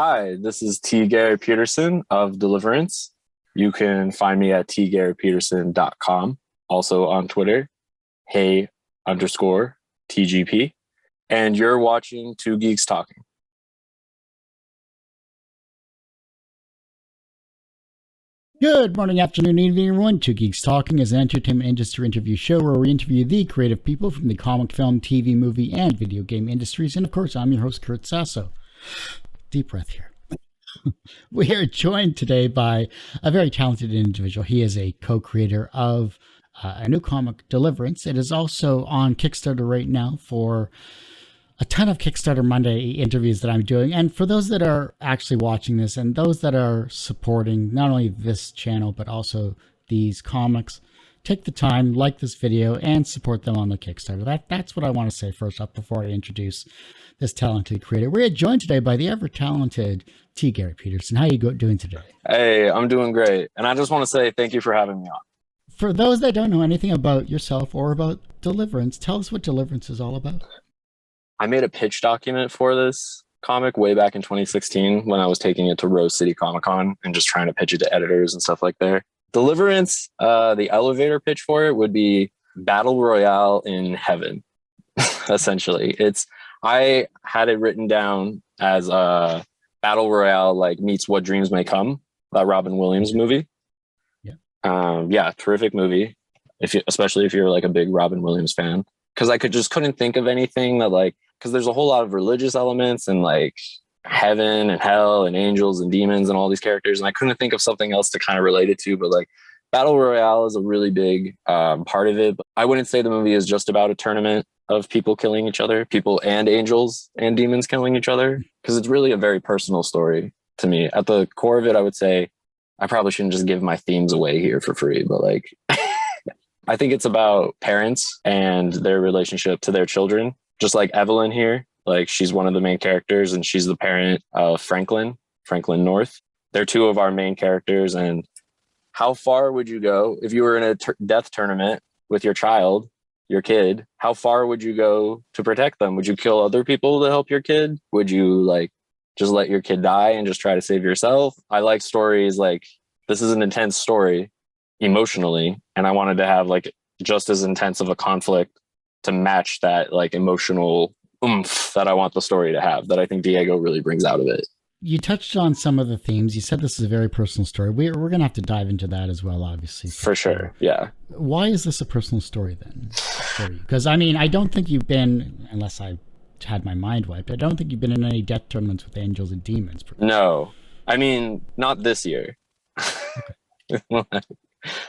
Hi, this is T. Garrett Petersen of Deliverance. You can find me at tgarrettpetersen.com. Also on Twitter, hey_TGP. And you're watching Two Geeks Talking. Good morning, afternoon, evening, everyone. Two Geeks Talking is an entertainment industry interview show where we interview the creative people from the comic, film, TV, movie, and video game industries. And of course, I'm your host, Kurt Sasso. Deep breath here. We are joined today by a very talented individual. He is a co-creator of a new comic, Deliverance. It is also on Kickstarter right now for a ton of Kickstarter Monday interviews that I'm doing. And for those that are actually watching this and those that are supporting not only this channel, but also these comics, take the time, like this video, and support them on the Kickstarter. That's what I want to say first up before I introduce this talented creator. We're joined today by the ever-talented T. Garrett Petersen. How are you doing today? Hey, I'm doing great. And I just want to say thank you for having me on. For those that don't know anything about yourself or about Deliverance, tell us what Deliverance is all about. I made a pitch document for this comic way back in 2016 when I was taking it to Rose City Comic Con and just trying to pitch it to editors and stuff like that. Deliverance, the elevator pitch for it would be Battle Royale in Heaven, essentially. I had it written down as a Battle Royale like meets What Dreams May Come, that Robin Williams movie. Yeah, terrific movie, especially if you're like a big Robin Williams fan. Because I couldn't think of anything that because there's a whole lot of religious elements and like heaven and hell and angels and demons and all these characters, and I couldn't think of something else to kind of relate it to. But like Battle Royale is a really big part of it. But I wouldn't say the movie is just about a tournament of people killing each other, people and angels and demons killing each other, because it's really a very personal story to me. At the core of it, I would say I probably shouldn't just give my themes away here for free, but like I think it's about parents and their relationship to their children. Just like Evelyn here, like she's one of the main characters and she's the parent of Franklin North. They're two of our main characters. And how far would you go if you were in a death tournament with your kid? How far would you go to protect them? Would you kill other people to help your kid? Would you like just let your kid die and just try to save yourself? I like stories like this is an intense story emotionally, and I wanted to have like just as intense of a conflict to match that like emotional oomph that I want the story to have, that I think Diego really brings out of it. You touched on some of the themes. You said this is a very personal story. We're going to have to dive into that as well, obviously. For sure, yeah. Why is this a personal story then for you? Because I mean, I don't think you've been, unless I had my mind wiped, I don't think you've been in any death tournaments with angels and demons. No, I mean, not this year. Okay.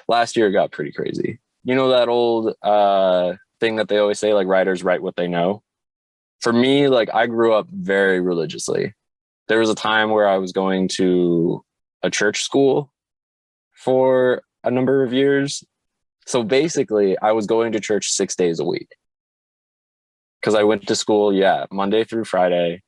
Last year got pretty crazy. You know that old thing that they always say, like writers write what they know? For me, like I grew up very religiously. There was a time where I was going to a church school for a number of years. So basically, I was going to church 6 days a week. Because I went to school, Monday through Friday.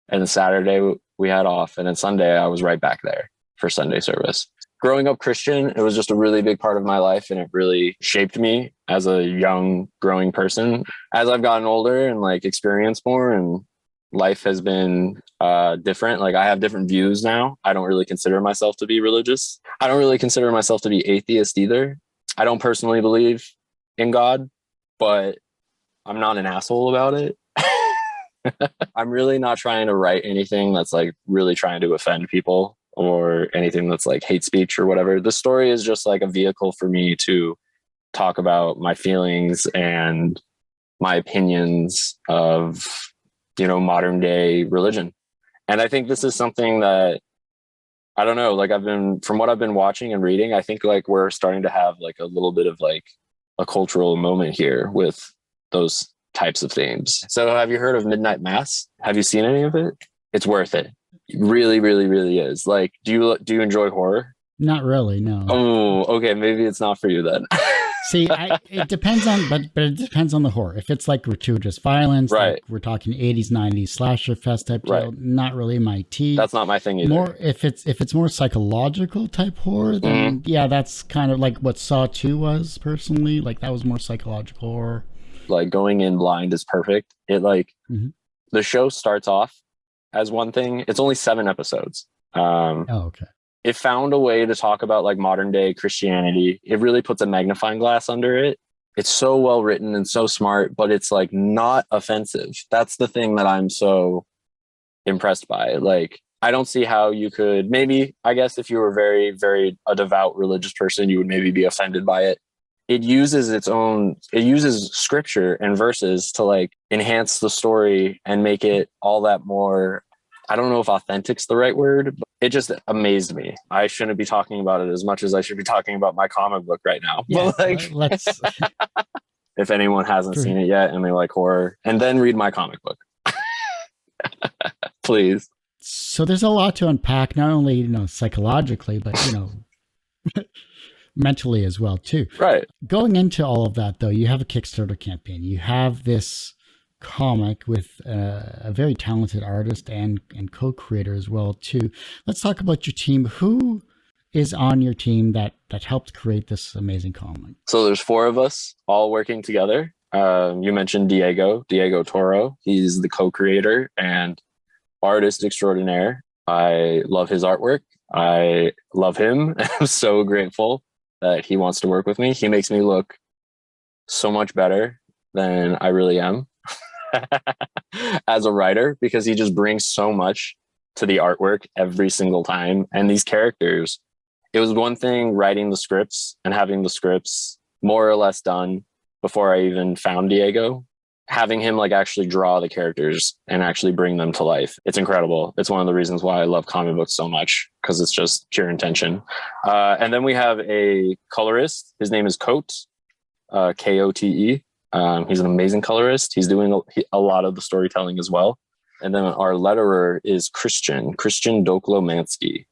And then Saturday we had off. And then Sunday I was right back there for Sunday service. Growing up Christian, it was just a really big part of my life, and it really shaped me as a young, growing person. As I've gotten older and like experienced more, and life has been different. Like I have different views now. I don't really consider myself to be religious. I don't really consider myself to be atheist either. I don't personally believe in God, but I'm not an asshole about it. I'm really not trying to write anything that's like really trying to offend people or anything that's like hate speech or whatever. The story is just like a vehicle for me to talk about my feelings and my opinions of, modern day religion. And I think this is something that, I don't know, like from what I've been watching and reading, I think like we're starting to have like a little bit of like a cultural moment here with those types of themes. So have you heard of Midnight Mass? Have you seen any of it? It's worth it. It really, really, really is. Like, do you enjoy horror? Not really, no. Oh, okay. Maybe it's not for you then. See, it depends on, but it depends on the horror. If it's like gratuitous violence, right? Like we're talking 80s, 90s slasher fest type deal, not really my tea. That's not my thing either. More if it's more psychological type horror, then yeah, that's kind of like what Saw 2 was personally. Like that was more psychological horror. Like going in blind is perfect. It like the show starts off as one thing. It's only 7 episodes. Oh, okay. It found a way to talk about like modern day Christianity. It really puts a magnifying glass under it. It's so well written and so smart, but it's like not offensive. That's the thing that I'm so impressed by. Like, I don't see how you could, maybe, I guess if you were very, very a devout religious person, you would maybe be offended by it. It uses scripture and verses to like enhance the story and make it all that more, I don't know if authentic's the right word, but it just amazed me. I shouldn't be talking about it as much as I should be talking about my comic book right now. Yeah, but like, let's. if anyone hasn't seen it yet and they like horror, and then read my comic book, please. So there's a lot to unpack, not only psychologically, but mentally as well too. Right. Going into all of that, though, you have a Kickstarter campaign. You have this comic with a very talented artist and co-creator as well too. Let's talk about your team. Who is on your team that helped create this amazing comic? So there's 4 of us all working together. You mentioned Diego Toro. He's the co-creator and artist extraordinaire. I love his artwork. I love him. I'm so grateful that he wants to work with me. He makes me look so much better than I really am as a writer, because he just brings so much to the artwork every single time. And these characters, it was one thing writing the scripts and having the scripts more or less done before I even found Diego. Having him like actually draw the characters and actually bring them to life, it's incredible. It's one of the reasons why I love comic books so much, because it's just pure intention. And then we have a colorist. His name is Cote, Kote. He's an amazing colorist. He's doing a lot of the storytelling as well. And then our letterer is Christian Doklomansky.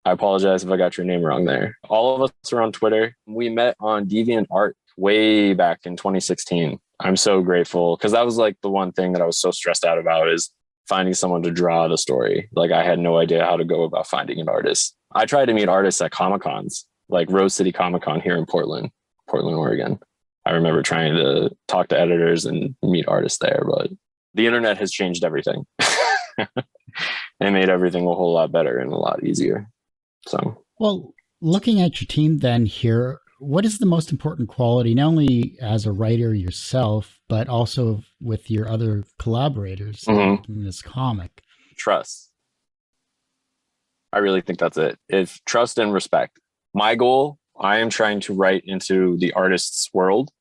I apologize if I got your name wrong there. All of us are on Twitter. We met on DeviantArt way back in 2016. I'm so grateful, because that was like the one thing that I was so stressed out about, is finding someone to draw the story. Like, I had no idea how to go about finding an artist. I tried to meet artists at Comic-Cons, like Rose City Comic-Con here in Portland, Oregon. I remember trying to talk to editors and meet artists there, but the internet has changed everything and made everything a whole lot better and a lot easier. So, well, looking at your team then here, what is the most important quality, not only as a writer yourself, but also with your other collaborators in this comic? Trust. I really think that's it. It's trust and respect. My goal, I am trying to write into the artist's world.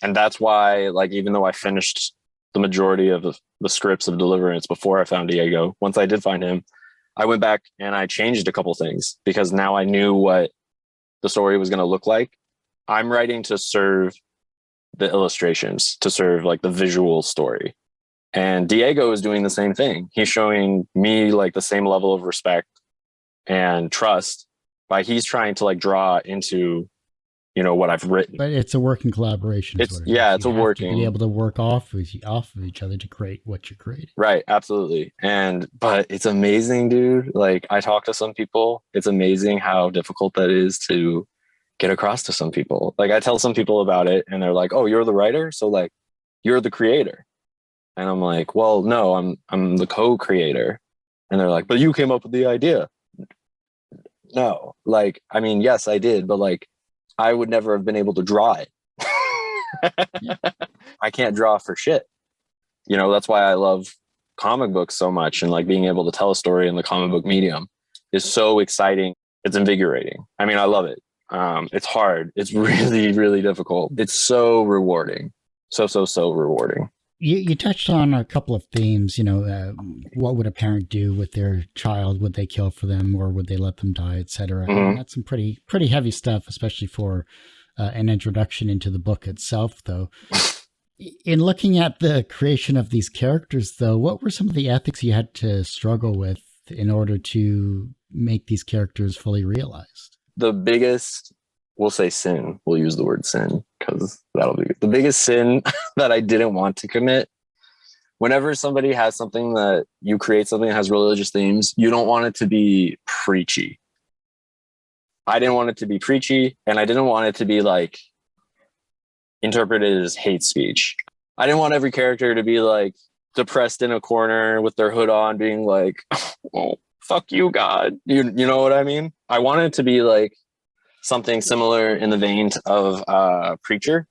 And that's why, like, even though I finished the majority of the scripts of Deliverance before I found Diego, once I did find him, I went back and I changed a couple things, because now I knew what the story was going to look like. I'm writing to serve the illustrations, to serve like the visual story. And Diego is doing the same thing. He's showing me like the same level of respect and trust by he's trying to like draw into, what I've written. But it's a working collaboration. It's a working. To be able to work off of each other to create what you're creating. Right. Absolutely. But it's amazing, dude. Like, I talk to some people. It's amazing how difficult that is to get across to some people. Like, I tell some people about it and they're like, "Oh, you're the writer? So like, you're the creator." And I'm like, "Well, no, I'm the co-creator." And they're like, "But you came up with the idea." No, like, I mean, yes, I did, but like, I would never have been able to draw it. I can't draw for shit. That's why I love comic books so much, and like being able to tell a story in the comic book medium is so exciting. It's invigorating. I mean, I love it. It's hard. It's really, really difficult. It's so rewarding. So rewarding. You touched on a couple of themes, what would a parent do with their child? Would they kill for them, or would they let them die, etc.? That's some pretty heavy stuff, especially for an introduction into the book itself, though. In looking at the creation of these characters, though, what were some of the ethics you had to struggle with in order to make these characters fully realized? The biggest, we'll say sin, we'll use the word sin, because that'll be the biggest sin that I didn't want to commit. Whenever somebody has something that you create, something that has religious themes, you don't want it to be preachy. I didn't want it to be preachy, and I didn't want it to be like interpreted as hate speech. I didn't want every character to be like depressed in a corner with their hood on, being like, oh, fuck you, God. You know what I mean? I want it to be like something similar in the vein of Preacher,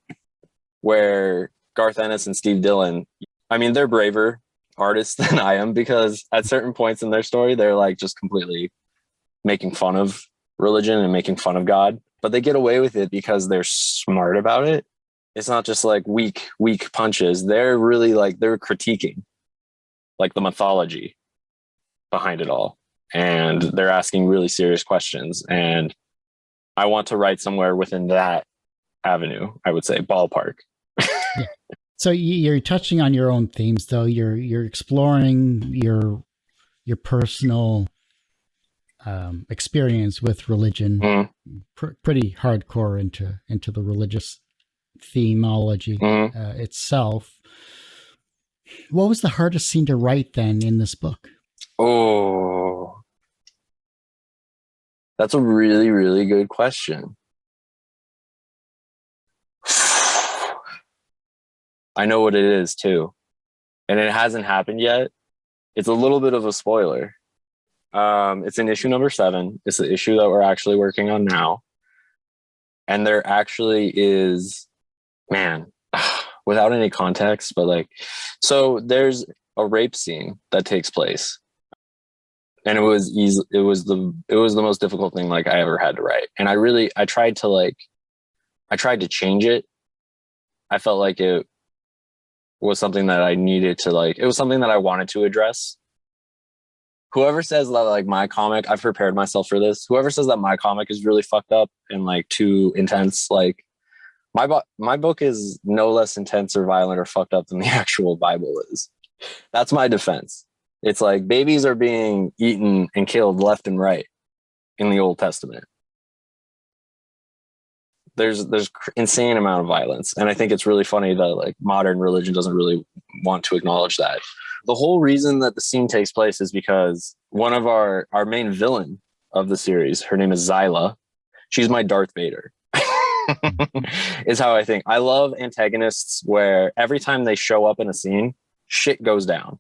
where Garth Ennis and Steve Dillon, I mean, they're braver artists than I am, because at certain points in their story, they're like just completely making fun of religion and making fun of God, but they get away with it because they're smart about it. It's not just like weak punches. They're really like, they're critiquing like the mythology behind it all. And they're asking really serious questions. And I want to write somewhere within that avenue, I would say, ballpark. Yeah. So you're touching on your own themes, though. You're exploring your personal experience with religion, pretty hardcore into the religious themology itself. What was the hardest scene to write then in this book? Oh, that's a really, really good question. I know what it is too, and it hasn't happened yet. It's a little bit of a spoiler. It's in issue number 7. It's the issue that we're actually working on now. And there actually is, man, without any context, but like, so there's a rape scene that takes place. And it was the most difficult thing like I ever had to write. And I tried to change it. I felt like it was something that I needed to like, it was something that I wanted to address. Whoever says that like my comic, I've prepared myself for this. Whoever says that my comic is really fucked up and like too intense, like my book is no less intense or violent or fucked up than the actual Bible is. That's my defense. It's like babies are being eaten and killed left and right in the Old Testament. There's insane amount of violence. And I think it's really funny that like modern religion doesn't really want to acknowledge that. The whole reason that the scene takes place is because one of our main villain of the series, her name is Zyla. She's my Darth Vader. Is how I think. I love antagonists where every time they show up in a scene, shit goes down.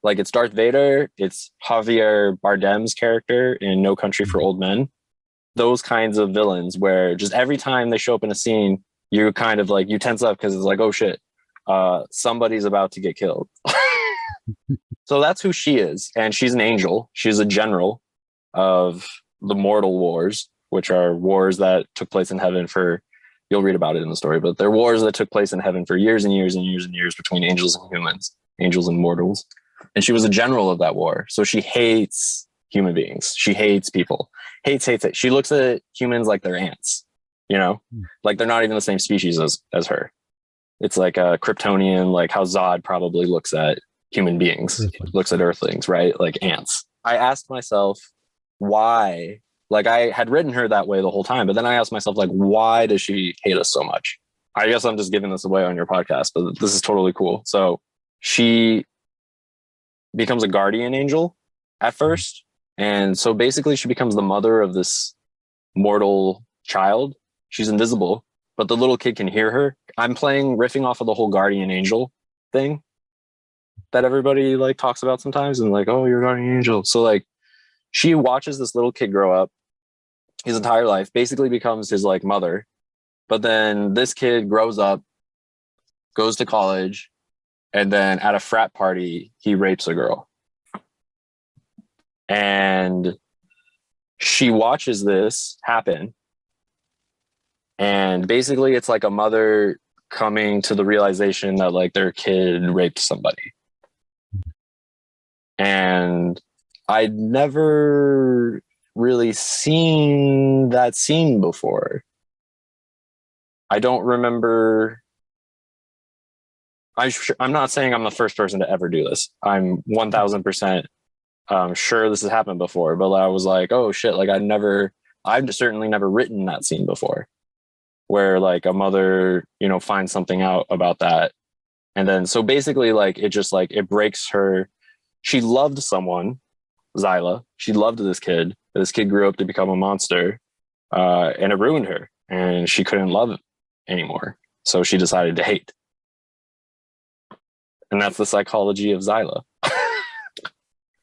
Like it's Darth Vader, it's Javier Bardem's character in No Country for Old Men. Those kinds of villains where just every time they show up in a scene, you kind of like, you tense up because it's like, oh shit, somebody's about to get killed. So that's who she is. And she's an angel. She's a general of the mortal wars, which are wars that took place in heaven for, you'll read about it in the story, but they're wars that took place in heaven for years and years and years and years between angels and humans, angels and mortals. And she was a general of that war. So she hates human beings. She hates people. Hates. She looks at humans like they're ants, you know, like they're not even the same species as her. It's like a Kryptonian, like how Zod probably looks at human beings, looks at earthlings, right? Like ants. I asked myself why, like I had written her that way the whole time, but then I asked myself, like, why does she hate us so much? I guess I'm just giving this away on your podcast, but this is totally cool. So she becomes a guardian angel at first. And so basically she becomes the mother of this mortal child. She's invisible, but the little kid can hear her. I'm riffing off of the whole guardian angel thing that everybody like talks about sometimes, and like, oh, you're a guardian angel. So like she watches this little kid grow up his entire life, basically becomes his like mother. But then this kid grows up, goes to college, and then at a frat party, he rapes a girl. And she watches this happen. And basically it's like a mother coming to the realization that like their kid raped somebody. And I'd never really seen that scene before. I don't remember. I'm not saying I'm the first person to ever do this. I'm 1000% sure this has happened before, but I was like, oh shit, like I've certainly never written that scene before, where like a mother, you know, finds something out about that. And then, so basically like, it just like, it breaks her. She loved someone, Zyla. She loved this kid. This kid grew up to become a monster, and it ruined her, and she couldn't love anymore. So she decided to hate. And that's the psychology of Xyla.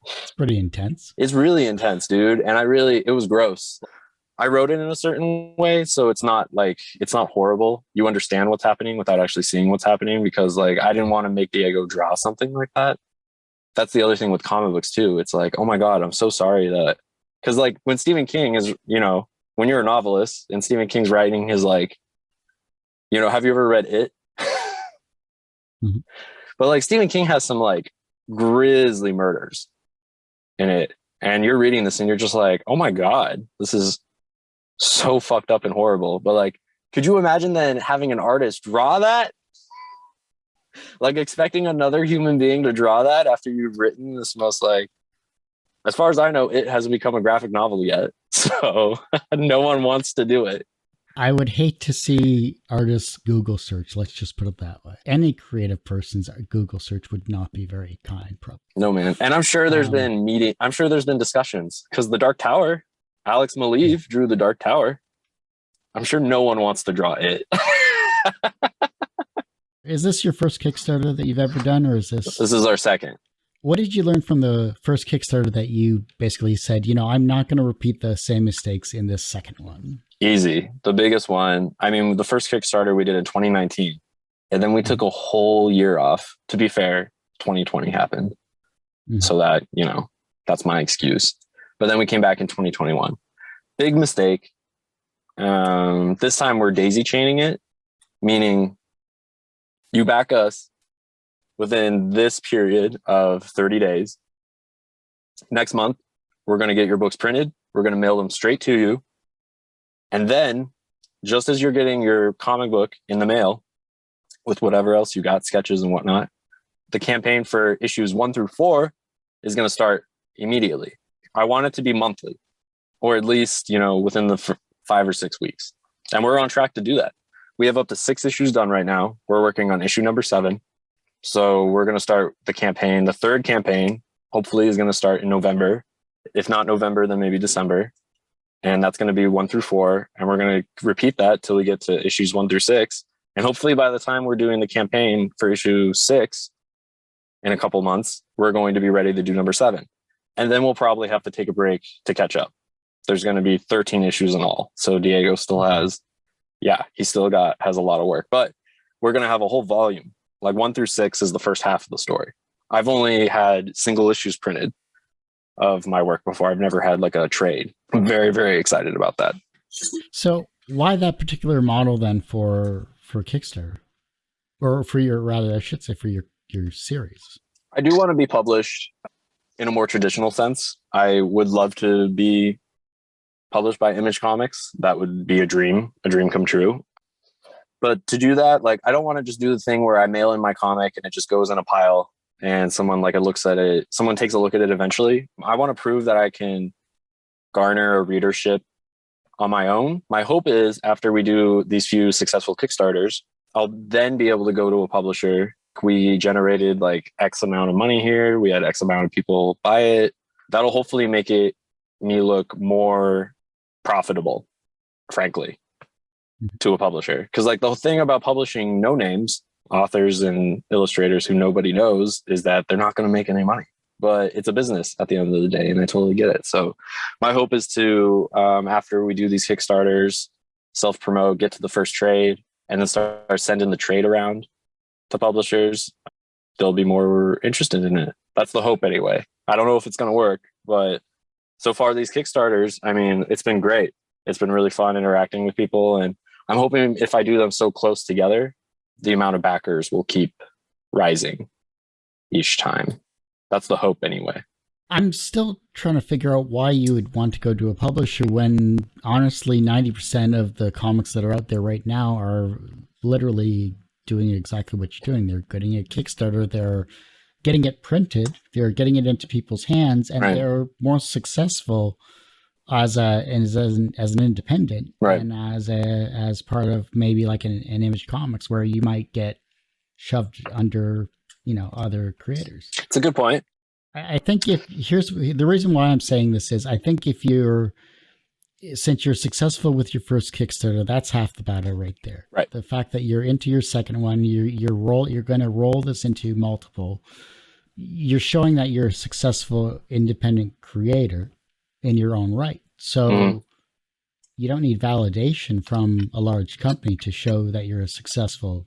It's pretty intense. It's really intense, dude. And it was gross. I wrote it in a certain way, so it's not horrible. You understand what's happening without actually seeing what's happening, because like I didn't want to make Diego draw something like that. That's the other thing with comic books too. It's like, oh my God, I'm so sorry that, because like when Stephen King is, when you're a novelist and Stephen King's writing his like, have you ever read It? Mm-hmm. But like Stephen King has some like grisly murders in it. And you're reading this and you're just like, oh my God, this is so fucked up and horrible. But like, could you imagine then having an artist draw that? Like expecting another human being to draw that after you've written this most like, as far as I know, it hasn't become a graphic novel yet. So no one wants to do it. I would hate to see artists Google search. Let's just put it that way. Any creative person's Google search would not be very kind, probably. No, man. And I'm sure there's been discussions, because the Dark Tower, Alex Maleev drew the Dark Tower. I'm sure no one wants to draw it. Is this your first Kickstarter that you've ever done, or is this? This is our second. What did you learn from the first Kickstarter that you basically said, I'm not going to repeat the same mistakes in this second one? Easy. The biggest one. I mean, the first Kickstarter we did in 2019, and then we took a whole year off. To be fair, 2020 happened. Mm-hmm. So that, that's my excuse. But then we came back in 2021. Big mistake. This time we're daisy chaining it, meaning you back us within this period of 30 days. Next month, we're going to get your books printed. We're going to mail them straight to you. And then, just as you're getting your comic book in the mail with whatever else you got, sketches and whatnot, the campaign for issues 1 through 4 is going to start immediately. I want it to be monthly, or at least, within the 5 or 6 weeks. And we're on track to do that. We have up to 6 issues done right now. We're working on issue number 7. So we're going to start the campaign. The third campaign, hopefully, is going to start in November. If not November, then maybe December. And that's going to be 1 through 4. And we're going to repeat that till we get to issues 1 through 6. And hopefully by the time we're doing the campaign for issue 6 in a couple months, we're going to be ready to do number 7. And then we'll probably have to take a break to catch up. There's going to be 13 issues in all. So Diego still has a lot of work. But we're going to have a whole volume. Like 1 through 6 is the first half of the story. I've only had single issues printed of my work before. I've never had like a trade. I'm very, very excited about that. So why that particular model then for Kickstarter? Or for I should say for your series? I do want to be published in a more traditional sense. I would love to be published by Image Comics. That would be a dream come true. But to do that, like, I don't want to just do the thing where I mail in my comic and it just goes in a pile and someone takes a look at it eventually. I want to prove that I can garner a readership on my own. My hope is after we do these few successful Kickstarters, I'll then be able to go to a publisher. We generated like X amount of money here. We had X amount of people buy it. That'll hopefully make me look more profitable, frankly, to a publisher. Because like the whole thing about publishing no names, authors and illustrators who nobody knows, is that they're not going to make any money. But it's a business at the end of the day, and I totally get it. So my hope is to, after we do these Kickstarters, self-promote, get to the first trade, and then start sending the trade around to publishers. They'll be more interested in it. That's the hope anyway. I don't know if it's going to work, but so far these Kickstarters, I mean, it's been great. It's been really fun interacting with people. And I'm hoping if I do them so close together, the amount of backers will keep rising each time. That's the hope anyway. I'm still trying to figure out why you would want to go to a publisher when honestly 90% of the comics that are out there right now are literally doing exactly what you're doing. They're getting a Kickstarter, they're getting it printed, they're getting it into people's hands, and they're more successful as an independent, right, and as part of maybe like an Image Comics where you might get shoved under, other creators. It's a good point. I think here's the reason why I'm saying this is I think if you're since you're successful with your first Kickstarter, that's half the battle right there. Right. The fact that you're into your second one, you're going to roll this into multiple. You're showing that you're a successful independent creator in your own right. So you don't need validation from a large company to show that you're a successful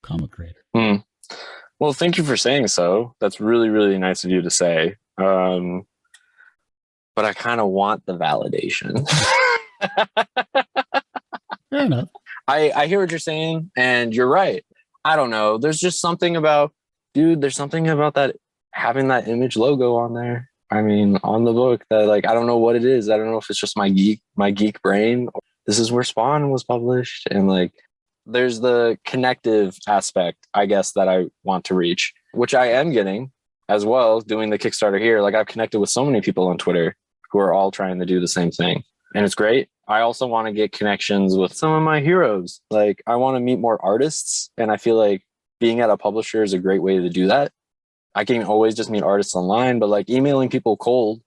comic creator. Well, thank you for saying so. That's really, really nice of you to say. But I kind of want the validation. Fair enough. I hear what you're saying, and you're right. I don't know. There's just something about, dude, there's something about that, having that image logo on there. I mean, on the book that, like, I don't know what it is. I don't know if it's just my geek brain. This is where Spawn was published. And like, there's the connective aspect, I guess, that I want to reach, which I am getting as well, doing the Kickstarter here. Like, I've connected with so many people on Twitter who are all trying to do the same thing. And it's great. I also want to get connections with some of my heroes. Like, I want to meet more artists. And I feel like being at a publisher is a great way to do that. I can always just meet artists online, but like emailing people cold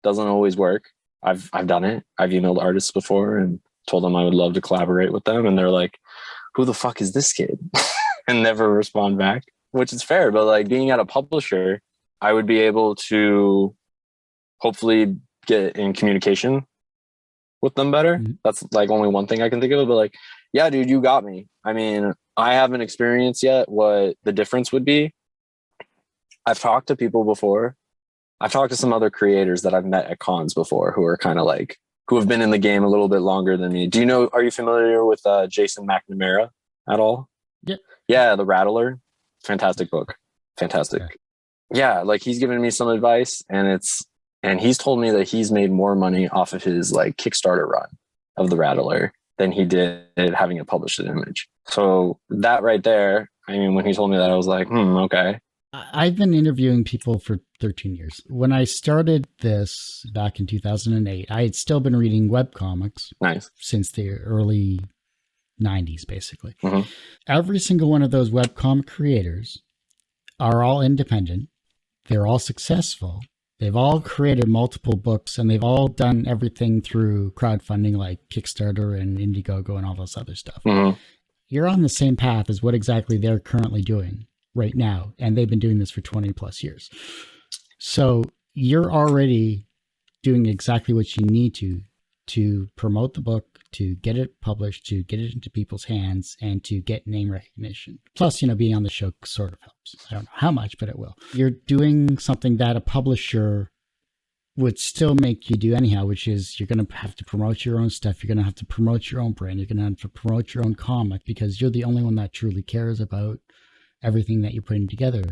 doesn't always work. I've done it. I've emailed artists before and told them I would love to collaborate with them. And they're like, who the fuck is this kid? And never respond back, which is fair. But like, being at a publisher, I would be able to hopefully get in communication with them better. That's like only one thing I can think of. But like, yeah, dude, you got me. I mean, I haven't experienced yet what the difference would be. I've talked to people before. I've talked to some other creators that I've met at cons before who are kind of like, who have been in the game a little bit longer than me. Are you familiar with Jason McNamara at all? Yeah. Yeah, The Rattler. Fantastic book. Fantastic. Okay. Yeah, like he's given me some advice, and he's told me that he's made more money off of his like Kickstarter run of The Rattler than he did having it published in Image. So that right there, I mean, when he told me that, I was like, okay. I've been interviewing people for 13 years. When I started this back in 2008, I had still been reading webcomics since the early 90s, basically. Every single one of those webcomic creators are all independent. They're all successful. They've all created multiple books, and they've all done everything through crowdfunding like Kickstarter and Indiegogo and all this other stuff. You're on the same path as what exactly they're currently doing right now, and they've been doing this for 20 plus years. So you're already doing exactly what you need to promote the book, to get it published, to get it into people's hands, and to get name recognition. Plus, being on the show sort of helps. I don't know how much, but it will. You're doing something that a publisher would still make you do anyhow, which is you're going to have to promote your own stuff. You're going to have to promote your own brand. You're going to have to promote your own comic, because you're the only one that truly cares about everything that you're putting together.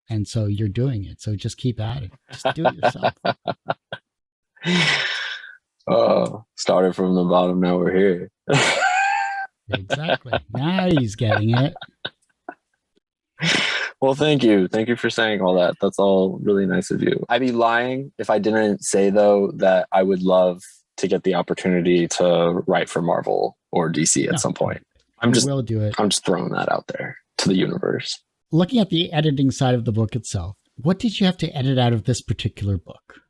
And so you're doing it. So just keep at it. Just do it yourself. Oh, started from the bottom. Now we're here. Exactly. Now he's getting it. Well, thank you. Thank you for saying all that. That's all really nice of you. I'd be lying if I didn't say, though, that I would love to get the opportunity to write for Marvel or DC at some point. Will do it. I'm just throwing that out there to the universe. Looking at the editing side of the book itself, what did you have to edit out of this particular book?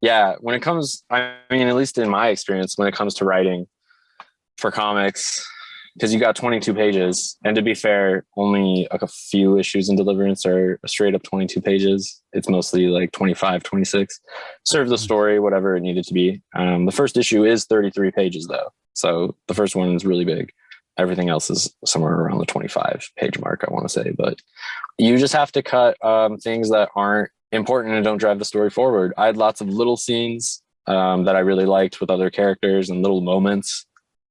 Yeah, when it comes, I mean, at least in my experience, when it comes to writing for comics, because you got 22 pages, and to be fair, only like a few issues in Deliverance are straight up 22 pages. It's mostly like 25, 26. Serve the story, whatever it needed to be. The first issue is 33 pages, though. So the first one is really big. Everything else is somewhere around the 25 page mark, I want to say. But you just have to cut things that aren't important and don't drive the story forward. I had lots of little scenes that I really liked with other characters, and little moments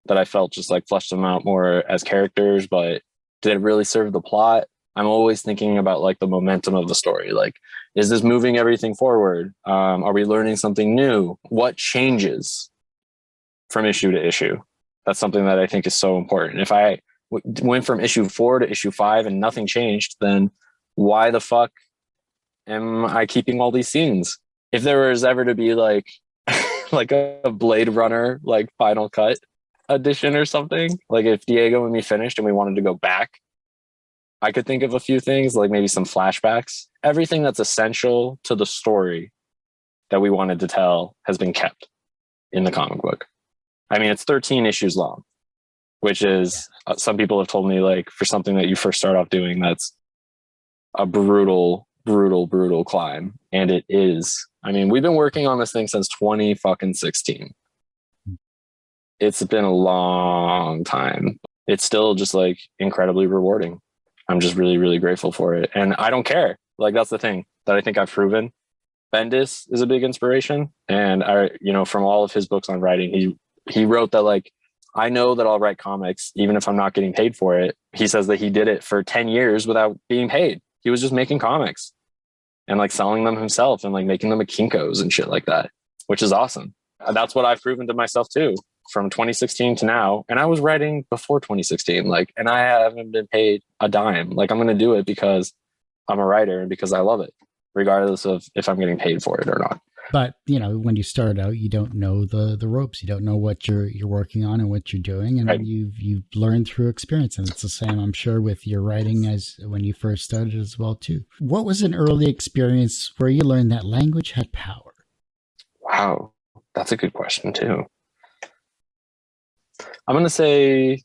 that I felt just like fleshed them out more as characters, but did it really serve the plot? I'm always thinking about like the momentum of the story. Like, is this moving everything forward? Are we learning something new? What changes from issue to issue? That's something that I think is so important. If I went from issue 4 to issue 5 and nothing changed, then why the fuck am I keeping all these scenes? If there was ever to be like like a Blade Runner like final cut edition or something, like if Diego and me finished and we wanted to go back, I could think of a few things, like maybe some flashbacks. Everything that's essential to the story that we wanted to tell has been kept. in the comic book. I mean, it's 13 issues long, which is, some people have told me, like, for something that you first start off doing, that's a brutal climb. And it is. I mean, we've been working on this thing since 2016. It's been a long time. It's still just like incredibly rewarding. I'm just really grateful for it. And I don't care. Like, that's the thing that I think I've proven. Bendis is a big inspiration. And from all of his books on writing, he wrote that, like, I know that I'll write comics even if I'm not getting paid for it. He says that he did it for 10 years without being paid. He was just making comics and like selling them himself and like making them at Kinko's and shit like that, which is awesome. And that's what I've proven to myself too, from 2016 to now. And I was writing before 2016, like, and I haven't been paid a dime. Like, I'm going to do it because I'm a writer and because I love it, regardless of if I'm getting paid for it or not. But, when you start out, you don't know the ropes. You don't know what you're working on and what you're doing. And right. you've learned through experience. And it's the same, I'm sure, with your writing as when you first started as well, too. What was an early experience where you learned that language had power? Wow. That's a good question, too. I'm going to say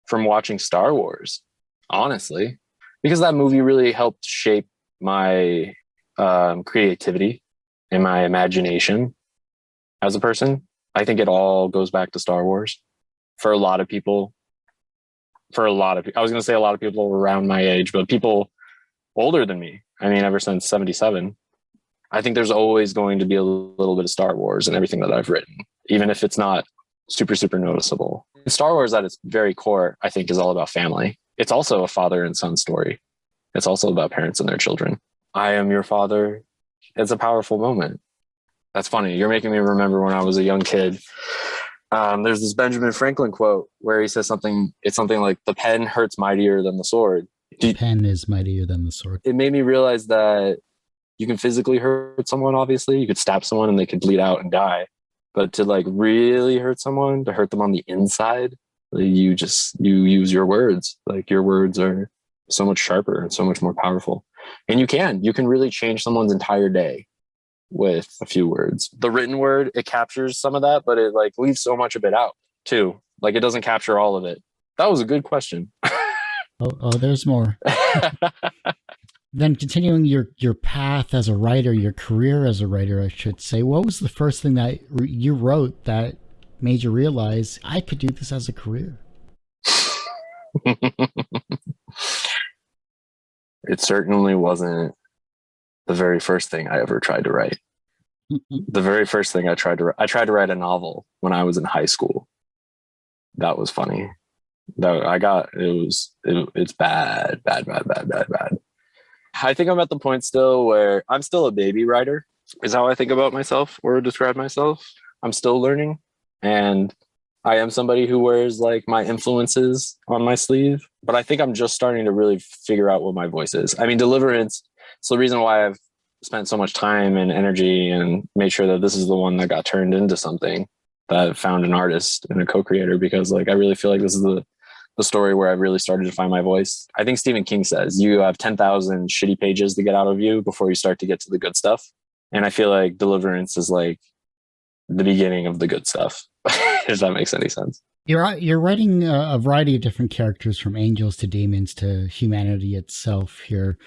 from watching Star Wars, honestly, because that movie really helped shape my creativity and my imagination as a person. I think it all goes back to Star Wars for a lot of people. I was going to say a lot of people around my age, but people older than me. I mean, ever since 77, I think there's always going to be a little bit of Star Wars in everything that I've written, even if it's not super noticeable. Star Wars at its very core, I think, is all about family. It's also a father and son story. It's also about parents and their children. I am your father. It's a powerful moment. That's funny. You're making me remember when I was a young kid. There's this Benjamin Franklin quote where he says it's something like, the pen hurts mightier than the sword. The pen is mightier than the sword. It made me realize that you can physically hurt someone, obviously. You could stab someone and they could bleed out and die. But to like really hurt someone, to hurt them on the inside, you use your words. Like, your words are so much sharper and so much more powerful. And you can really change someone's entire day with a few words. The written word, it captures some of that, but it like leaves so much of it out too. Like, it doesn't capture all of it. That was a good question. Oh, there's more. Then continuing your path as a writer, your career as a writer, I should say, what was the first thing that you wrote that made you realize I could do this as a career? It certainly wasn't the very first thing I ever tried to write. The very first thing I tried to write a novel when I was in high school. That was funny. It's bad. I think I'm at the point still where I'm still a baby writer, is how I think about myself or describe myself. I'm still learning, and I am somebody who wears like my influences on my sleeve, but I think I'm just starting to really figure out what my voice is. I mean, Deliverance, it's the reason why I've spent so much time and energy and made sure that this is the one that got turned into something that found an artist and a co-creator, because like I really feel like this is the story where I really started to find my voice. I think Stephen King says you have 10,000 shitty pages to get out of you before you start to get to the good stuff. And I feel like Deliverance is like the beginning of the good stuff, if that makes any sense. You're writing a variety of different characters, from angels to demons to humanity itself here.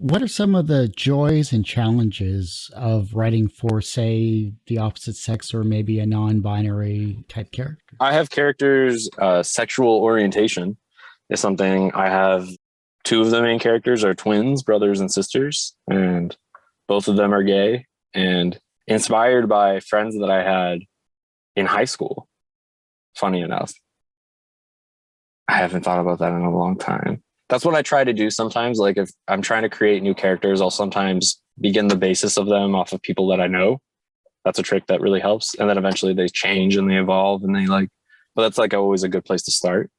What are some of the joys and challenges of writing for, say, the opposite sex or maybe a non-binary type character? I have characters. Sexual orientation is something I have. Two of the main characters are twins, brothers and sisters, and both of them are gay, and inspired by friends that I had in high school. Funny enough. I haven't thought about that in a long time. That's what I try to do sometimes. Like, if I'm trying to create new characters, I'll sometimes begin the basis of them off of people that I know. That's a trick that really helps. And then eventually they change and they evolve and but that's like always a good place to start.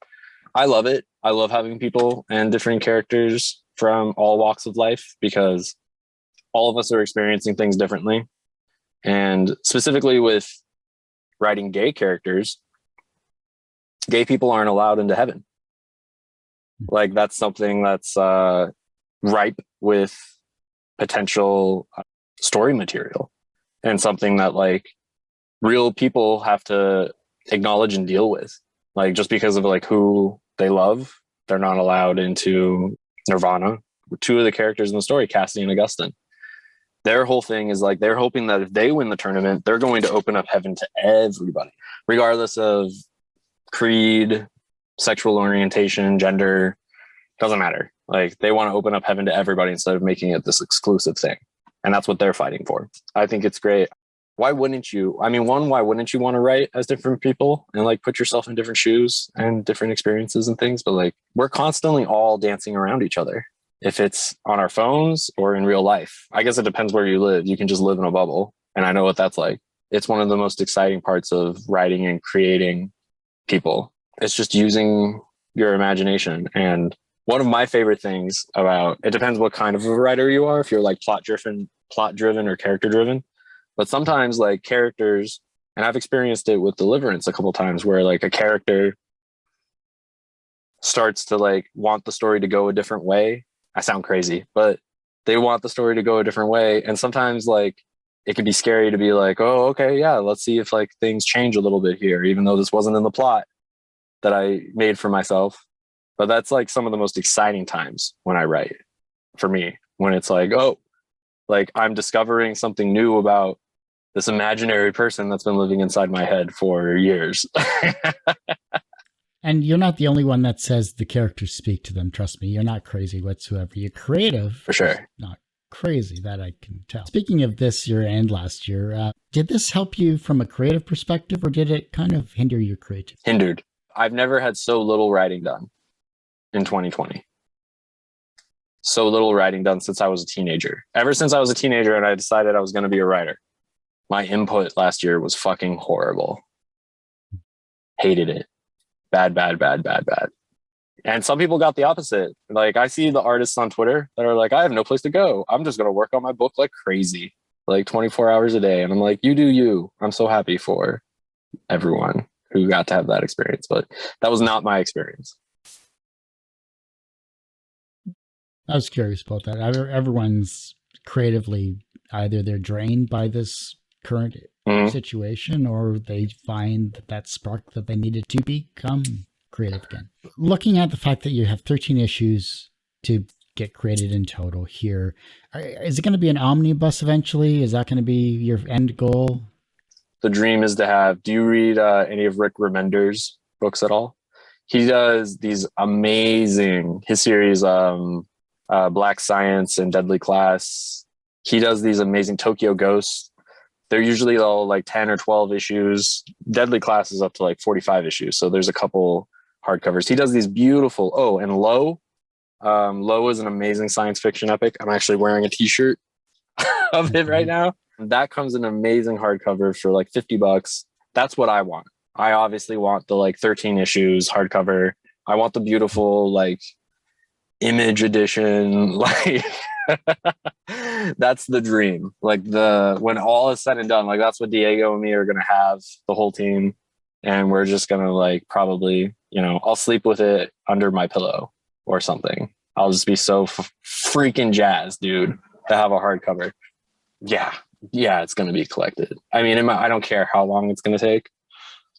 I love it. I love having people and different characters from all walks of life, because all of us are experiencing things differently. And specifically with writing gay characters, gay people aren't allowed into heaven. Like, that's something that's ripe with potential story material, and something that like real people have to acknowledge and deal with. Like, just because of like who they love, they're not allowed into Nirvana. Two of the characters in the story, Cassidy and Augustine, their whole thing is like they're hoping that if they win the tournament, they're going to open up heaven to everybody, regardless of creed, sexual orientation, gender, doesn't matter. Like, they want to open up heaven to everybody instead of making it this exclusive thing. And that's what they're fighting for. I think it's great. Why wouldn't you? I mean, one, why wouldn't you want to write as different people and like put yourself in different shoes and different experiences and things? But like, we're constantly all dancing around each other. If it's on our phones or in real life, I guess it depends where you live. You can just live in a bubble. And I know what that's like. It's one of the most exciting parts of writing and creating people. It's just using your imagination. And one of my favorite things about it depends what kind of a writer you are. If you're like plot driven or character driven, but sometimes like characters, and I've experienced it with Deliverance a couple of times where like a character starts to like want the story to go a different way. I sound crazy, but they want the story to go a different way. And sometimes like it can be scary to be like, oh, okay, yeah, let's see if like things change a little bit here, even though this wasn't in the plot that I made for myself. But that's like some of the most exciting times when I write for me, when it's like, oh, like I'm discovering something new about this imaginary person that's been living inside my head for years. And you're not the only one that says the characters speak to them. Trust me, you're not crazy whatsoever. You're creative. For sure. Not crazy, that I can tell. Speaking of this year and last year, did this help you from a creative perspective, or did it kind of hinder your creativity? Hindered. I've never had so little writing done in 2020. So little writing done since I was a teenager. Ever since I was a teenager and I decided I was going to be a writer, my input last year was fucking horrible. Hated it. Bad. And some people got the opposite. Like, I see the artists on Twitter that are like, I have no place to go. I'm just going to work on my book like crazy, like 24 hours a day. And I'm like, you do you. I'm so happy for everyone who got to have that experience. But that was not my experience. I was curious about that. Everyone's creatively, either they're drained by this current situation, or they find that spark that they needed to become creative again. Looking at the fact that you have 13 issues to get created in total here, is it going to be an omnibus eventually? Is that going to be your end goal? The dream is to have, do you read any of Rick Remender's books at all? He does these amazing, his series, Black Science and Deadly Class. He does these amazing Tokyo Ghosts. They're usually all like 10 or 12 issues. Deadly Class is up to like 45 issues. So there's a couple hardcovers. He does these beautiful, and Low. Low is an amazing science fiction epic. I'm actually wearing a t-shirt of it right now. That comes in an amazing hardcover for like $50. That's what I want. I obviously want the like 13 issues hardcover. I want the beautiful like image edition, like that's the dream. Like when all is said and done, like that's what Diego and me are gonna have, the whole team, and we're just gonna like probably, I'll sleep with it under my pillow or something. I'll just be so freaking jazzed, dude, to have a hardcover. Yeah, it's gonna be collected. I mean, I don't care how long it's gonna take,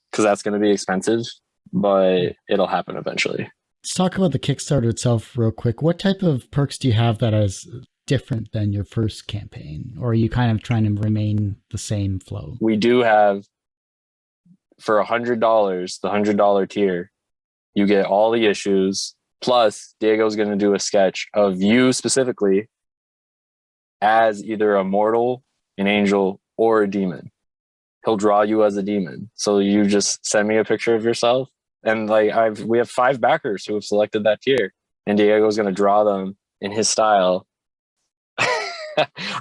because that's gonna be expensive, but it'll happen eventually. Let's talk about the Kickstarter itself real quick. What type of perks do you have that is different than your first campaign? Or are you kind of trying to remain the same flow? We do have, for $100, the $100 tier, you get all the issues. Plus, Diego's going to do a sketch of you specifically as either a mortal, an angel, or a demon. He'll draw you as a demon. So you just send me a picture of yourself. And like we have 5 backers who have selected that tier, and Diego's going to draw them in his style.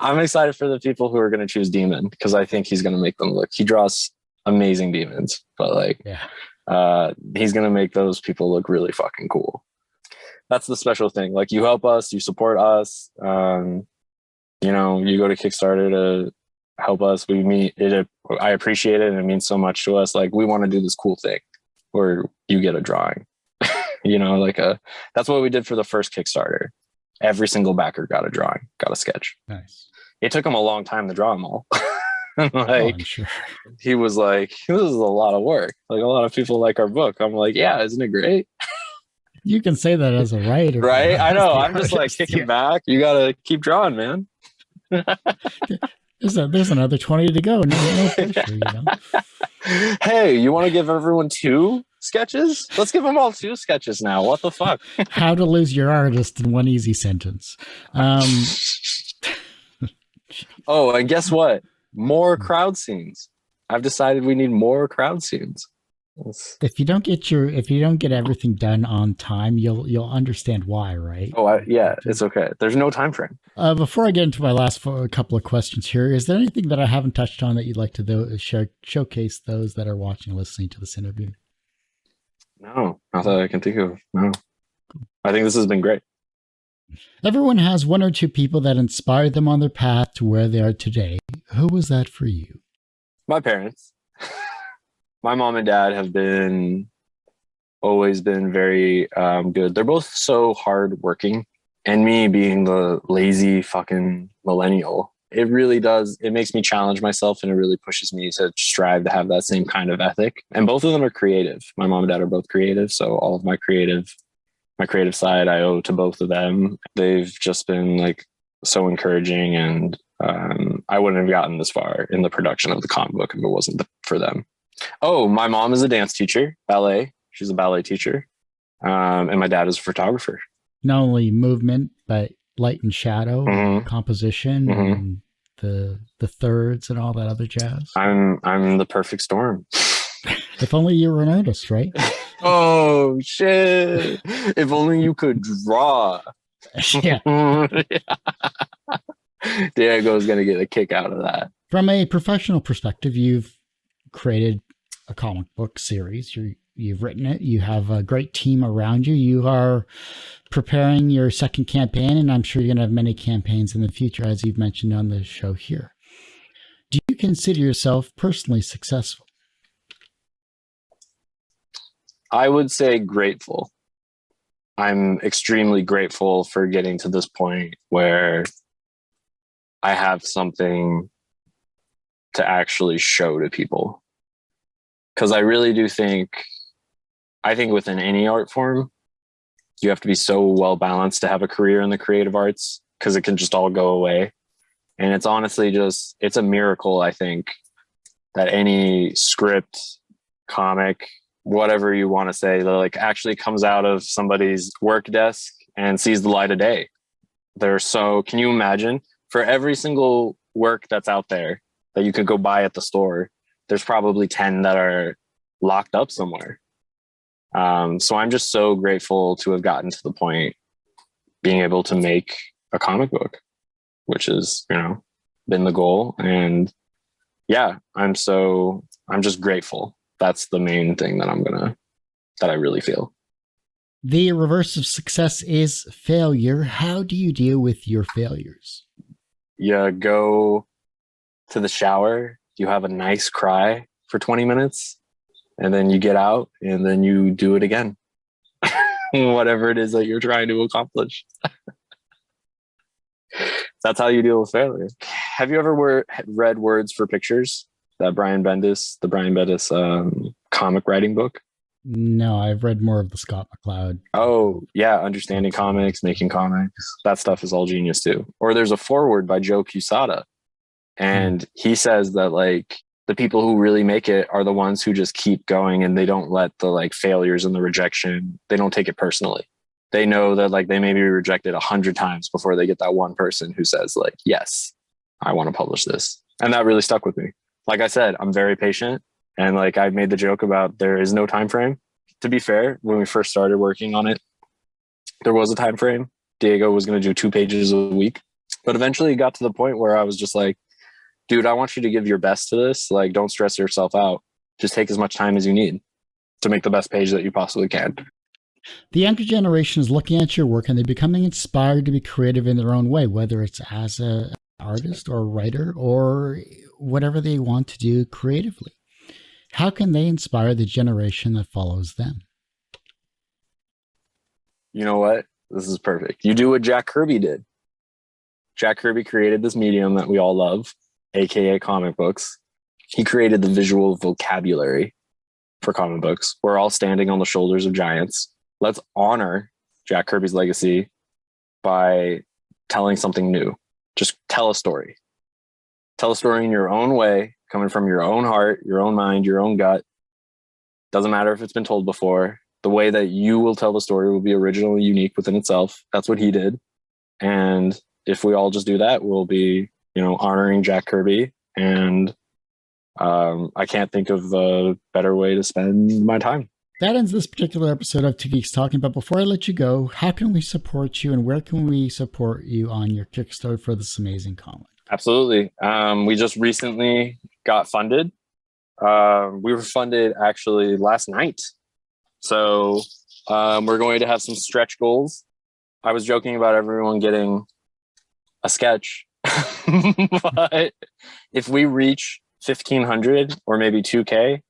I'm excited for the people who are going to choose demon, because I think he's going to make them look. He draws amazing demons, but like, he's going to make those people look really fucking cool. That's the special thing. Like, you help us, you support us. You go to Kickstarter to help us. We meet it. I appreciate it, and it means so much to us. Like, we want to do this cool thing where you get a drawing, that's what we did for the first Kickstarter. Every single backer got a drawing, got a sketch. Nice. It took them a long time to draw them all. Like, I'm sure. he was like, this is a lot of work. Like, a lot of people like our book. I'm like, yeah, isn't it great? You can say that as a writer, Right? I as know. the I'm just like artist. kicking Yeah. back. You got to keep drawing, man. There's another 20 to go. No pressure, you know. Hey, you want to give everyone 2 sketches? Let's give them all 2 sketches now. What the fuck? How to lose your artist in one easy sentence. Oh, and guess what? More crowd scenes. I've decided we need more crowd scenes. If you don't get everything done on time, you'll understand why, right? Oh, yeah, it's okay. There's no time frame. Before I get into my last couple of questions here, is there anything that I haven't touched on that you'd like to showcase those that are watching and listening to this interview? No, not that I can think of. No. I think this has been great. Everyone has one or two people that inspired them on their path to where they are today. Who was that for you? My parents. My mom and dad have always been very good. They're both so hardworking, and me being the lazy fucking millennial, it makes me challenge myself, and it really pushes me to strive to have that same kind of ethic. And both of them are creative. My mom and dad are both creative, so all of my creative side I owe to both of them. They've just been like so encouraging, and I wouldn't have gotten this far in the production of the comic book if it wasn't for them. Oh, my mom is a dance teacher, ballet. She's a ballet teacher. And my dad is a photographer. Not only movement, but light and shadow, and composition, and the thirds and all that other jazz. I'm the perfect storm. If only you were an artist, right? Oh shit! If only you could draw. Yeah. Diego's gonna get a kick out of that. From a professional perspective, you've created a comic book series. You've written it. You have a great team around you. You are preparing your second campaign, and I'm sure you're going to have many campaigns in the future, as you've mentioned on the show here. Do you consider yourself personally successful? I would say grateful. I'm extremely grateful for getting to this point where I have something to actually show to people. Because I really do think within any art form, you have to be so well balanced to have a career in the creative arts, because it can just all go away. And it's honestly it's a miracle, I think, that any script, comic, whatever you want to say, that like actually comes out of somebody's work desk and sees the light of day. Can you imagine, for every single work that's out there that you could go buy at the store, there's probably 10 that are locked up somewhere. So I'm just so grateful to have gotten to the point being able to make a comic book, which is, been the goal. And yeah, I'm just grateful. That's the main thing that I really feel. The reverse of success is failure. How do you deal with your failures? You go to the shower, you have a nice cry for 20 minutes, and then you get out and then you do it again. Whatever it is that you're trying to accomplish. That's how you deal with failure. Have you ever read Words for Pictures? The Brian Bendis comic writing book? No, I've read more of the Scott McCloud. Oh, yeah. Understanding comics, making comics. That stuff is all genius too. Or there's a foreword by Joe Quesada. And he says that like the people who really make it are the ones who just keep going, and they don't let the like failures and the rejection, they don't take it personally. They know that like they may be rejected 100 times before they get that one person who says like, yes, I want to publish this. And that really stuck with me. Like I said, I'm very patient. And like I made the joke about there is no time frame. To be fair, when we first started working on it, there was a time frame. Diego was going to do 2 pages a week. But eventually it got to the point where I was just like, dude, I want you to give your best to this. Like, don't stress yourself out. Just take as much time as you need to make the best page that you possibly can. The younger generation is looking at your work and they're becoming inspired to be creative in their own way, whether it's as an artist or a writer or whatever they want to do creatively. How can they inspire the generation that follows them? You know what? This is perfect. You do what Jack Kirby did. Jack Kirby created this medium that we all love. aka comic books. He created the visual vocabulary for comic books. We're all standing on the shoulders of giants. Let's honor Jack Kirby's legacy by telling something new. Just tell a story. Tell a story in your own way, coming from your own heart, your own mind, your own gut. Doesn't matter if it's been told before. The way that you will tell the story will be original and unique within itself. That's what he did. And if we all just do that, we'll be, honoring Jack Kirby. And I can't think of a better way to spend my time. That ends this particular episode of Two Geeks Talking. But before I let you go, how can we support you and where can we support you on your Kickstarter for this amazing comic? Absolutely. We just recently got funded. We were funded actually last night. So we're going to have some stretch goals. I was joking about everyone getting a sketch. But if we reach 1,500 or maybe 2K,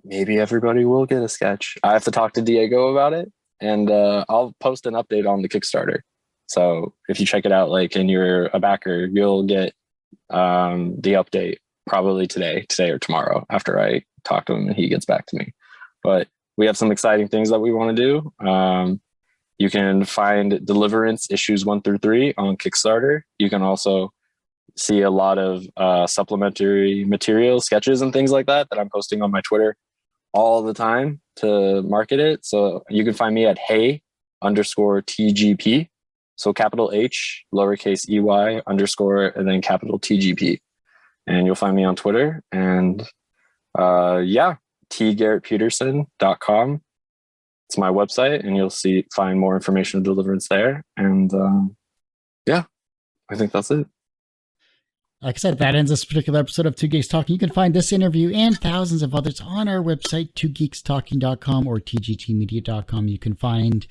maybe everybody will get a sketch. I have to talk to Diego about it, and I'll post an update on the Kickstarter. So if you check it out, and you're a backer, you'll get the update probably today or tomorrow after I talk to him and he gets back to me. But we have some exciting things that we want to do. You can find Deliverance issues 1 through 3 on Kickstarter. You can also see a lot of supplementary material, sketches and things like that I'm posting on my Twitter all the time to market it. So you can find me at hey_TGP. So capital H, lowercase EY, underscore, and then capital TGP. And you'll find me on Twitter. And tgarrettpetersen.com. It's my website, and you'll find more information on Deliverance there. And I think that's it. Like I said, that ends this particular episode of Two Geeks Talking. You can find this interview and thousands of others on our website, twogeekstalking.com or tgtmedia.com. You can find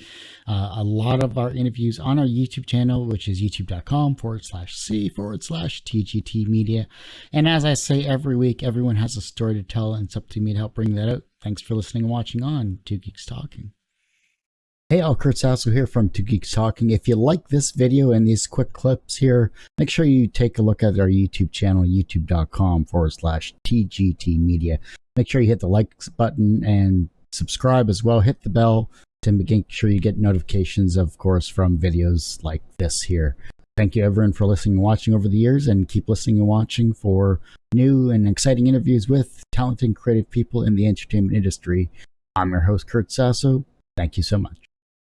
a lot of our interviews on our YouTube channel, which is youtube.com/c/tgtmedia. And as I say every week, everyone has a story to tell, and it's up to me to help bring that out. Thanks for listening and watching on Two Geeks Talking. Hey, all, Kurt Sasso here from Two Geeks Talking. If you like this video and these quick clips here, make sure you take a look at our YouTube channel, youtube.com/tgtmedia. Make sure you hit the likes button and subscribe as well. Hit the bell to make sure you get notifications, of course, from videos like this here. Thank you, everyone, for listening and watching over the years, and keep listening and watching for new and exciting interviews with talented and creative people in the entertainment industry. I'm your host, Kurt Sasso. Thank you so much.